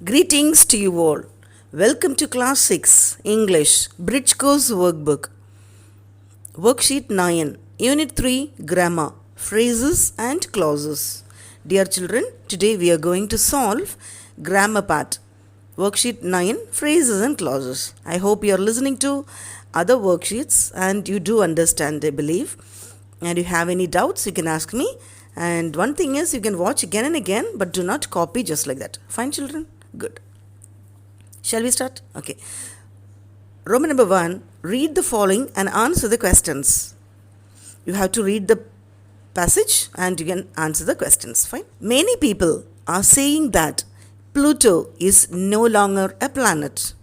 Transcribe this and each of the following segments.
Greetings to you all. Welcome to Class 6 English Bridge Course Workbook. Worksheet 9, Unit 3 Grammar, Phrases and Clauses. Dear children, today we are going to solve grammar part. Worksheet 9 Phrases and Clauses. I hope you are listening to other worksheets and you do understand, I believe. And if you have any doubts, you can ask me. And one thing is, you can watch again and again, but do not copy just like that. Fine, children? Good. Shall we start? Okay. Roman number 1, read the following and answer the questions. You have to read the passage and you can answer the questions. Fine. Many people are saying that Pluto is no longer a planet.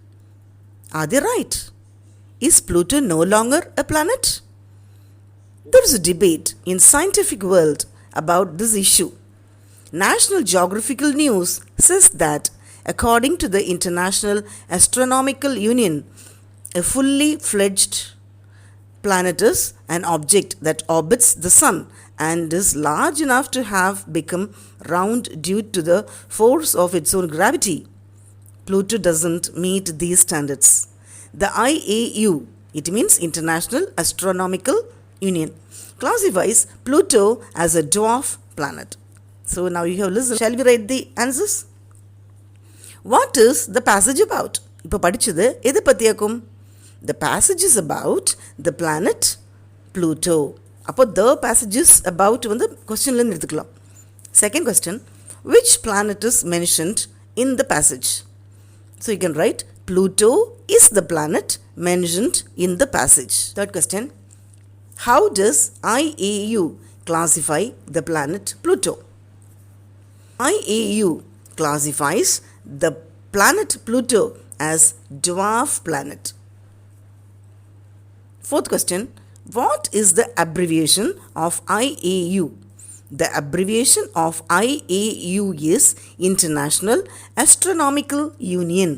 Are they right? Is Pluto no longer a planet? There is a debate in scientific world about this issue. National Geographical News says that according to the International Astronomical Union, a fully fledged planet is an object that orbits the sun and is large enough to have become round due to the force of its own gravity. Pluto doesn't meet these standards. The IAU, it means International Astronomical Union, classifies Pluto as a dwarf planet. So now you have listened. Shall we write the answers? What is the passage about? இப்போ படிச்சது எது பத்தியாக்கும்? The passage is about the planet Pluto. அப்போ the passage is about வந்து கொஸ்டின்லேருந்து எடுத்துக்கலாம். Second question, which planet is mentioned in the passage? So you can write Pluto is the planet mentioned in the passage. Third question, how does IAU classify the planet Pluto? IAU classifies the planet Pluto as dwarf planet. Fourth question, what is the abbreviation of IAU? The abbreviation of IAU is International Astronomical Union.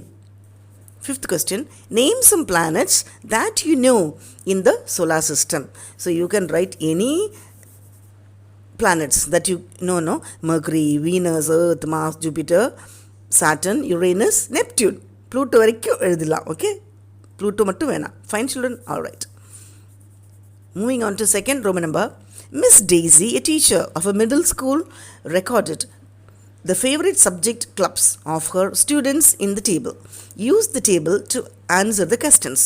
Fifth question, name some planets that you know in the solar system. So you can write any planets that you know, no? Mercury, Venus, Earth, Mars, Jupiter, Saturn, Uranus, Neptune. Pluto வரைக்கும் எழுதலாம். Okay? Pluto மட்டும் வேணாம். Fine, children? Alright. Moving on to second Roman number. Miss Daisy, a teacher of a middle school, recorded the favorite subject clubs of her students in the table. Use the table to answer the questions.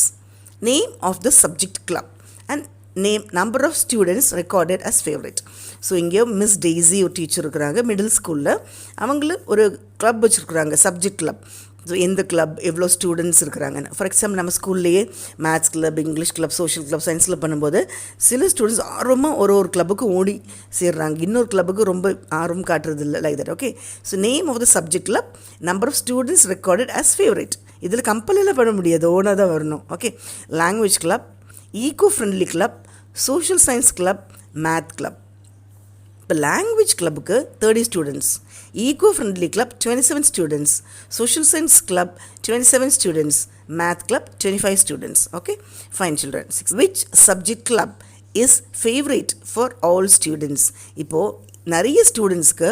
Name of the subject club and name number of students recorded as favorite. So இங்கே miss daisy ஒரு teacher இருக்கிறாங்க middle ஸ்கூலில். அவங்களும் ஒரு club வச்சுருக்குறாங்க, subject club. So எந்த club எவ்வளோ students இருக்கிறாங்கன்னு. ஃபார் எக்ஸாம்பிள் நம்ம ஸ்கூல்லையே maths club, English club, social club, சயின்ஸில் பண்ணும்போது சில ஸ்டூடெண்ட்ஸ் ஆர்வமாக ஒரு கிளப்புக்கு ஓடி சேர்றாங்க, இன்னொரு கிளப்புக்கு ரொம்ப ஆர்வம் காட்டுறது இல்லை, like that. Okay, so name of the subject club, number of students recorded as favourite. இதில் கம்பெனியில் பண்ண முடியாது, ஓனாக தான் வரணும். Okay, language club, eco friendly club, social science club, math club. இப்போ லாங்குவேஜ் கிளப்புக்கு 30 students, eco friendly club 27 students, social science club 27 students, math club 25 students. Okay, fine children. Which subject club is favourite for all students? இப்போது நிறைய ஸ்டூடெண்ட்ஸ்க்கு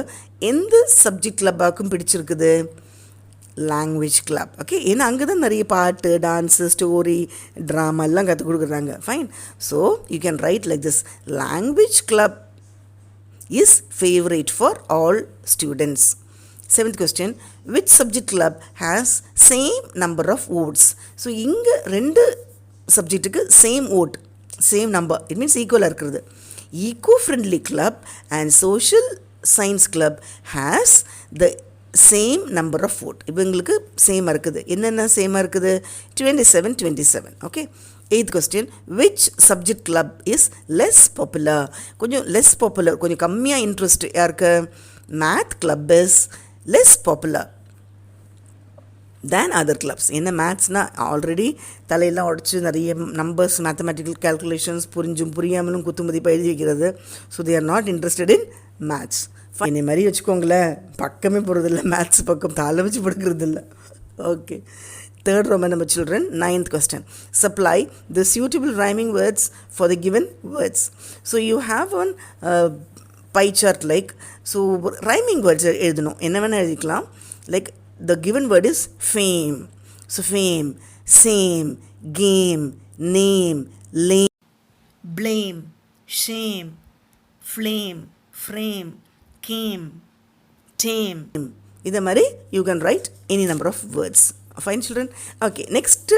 எந்த subject கிளப்பாக்கும் பிடிச்சிருக்குது? Language club. Okay, ஏன்னா அங்கே தான் நிறைய பாட்டு, டான்ஸு, ஸ்டோரி, ட்ராமா எல்லாம் கற்றுக் கொடுக்குறாங்க. Fine. So you can write like this, language club is favorite for all students. Seventh question, which subject club has same number of votes? So இங்க ரெண்டு சப்ஜெக்ட்டுக்கு same vote, same number, it means ஈக்குவலாக இருக்கிறது. Eco friendly club and social science club has the same number of vote. இப்போ எங்களுக்கு சேமாக இருக்குது. என்னென்ன சேமாக இருக்குது? 27. Okay. Eighth question, which subject club is less popular? கொஞ்சம் லெஸ் பாப்புலர், கொஞ்சம் கம்மியாக இன்ட்ரெஸ்ட் யாருக்கு? Math club is less popular than other clubs. என்ன மேத்ஸ்னால் ஆல்ரெடி தலையெல்லாம் உடச்சி நிறைய நம்பர்ஸ், மேத்தமெட்டிக்கல் கேல்குலேஷன்ஸ் புரிஞ்சும் புரியாமலும் குத்துமதிப்பாக எழுதி வைக்கிறது. So they are not interested in maths. என்னை மாதிரி வச்சுக்கோங்களேன், பக்கமே போகிறதில்ல, மேத்ஸ் பக்கம் தலை வச்சு படுக்கிறதில்ல. Okay. Third Roman number, children. Ninth question, supply the suitable rhyming words for the given words. So you have one pie chart like, so rhyming words எழுதணும். என்ன வேணால் எழுதிக்கலாம். Like the given word is fame. So fame, same, game, name, lame, blame, shame, flame, frame, came, tame. Idha mari you can write any number of words. Fine children? Okay, next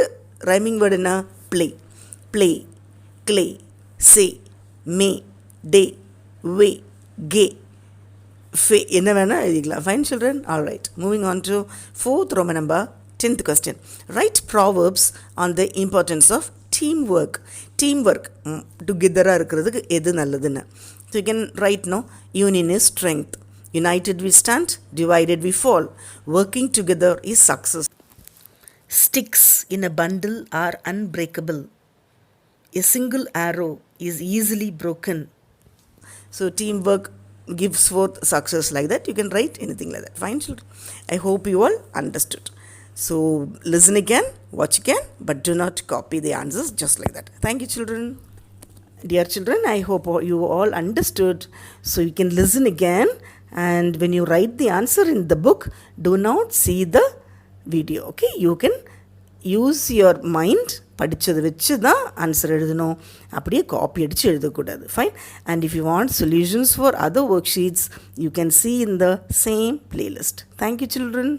rhyming word na play. Play, clay, say, may, day, way, gay. என்ன வேணா எழுதிக்கலாம். Fine children? Alright. Moving on to 4th Roman number 10th question. Write proverbs on the importance of teamwork. Teamwork together இருக்கிறதுக்கு எது நல்லதுன்னு. So you can write no, union is strength. United we stand, divided we fall. Working together is success. Sticks in a bundle are unbreakable. A single arrow is easily broken. So teamwork gives forth success like that. You can write anything like that. Fine children. I hope you all understood. So listen again, watch again, but do not copy the answers just like that. Thank you children. Dear children, I hope you all understood. So you can listen again, and when you write the answer in the book, do not see the video. Okay, you can use your mind. படித்தது வச்சு தான் answer எழுதணும், அப்படியே copy அடித்து எழுதக்கூடாது. Fine. And if you want solutions for other work sheets you can see in the same playlist. Thank you children.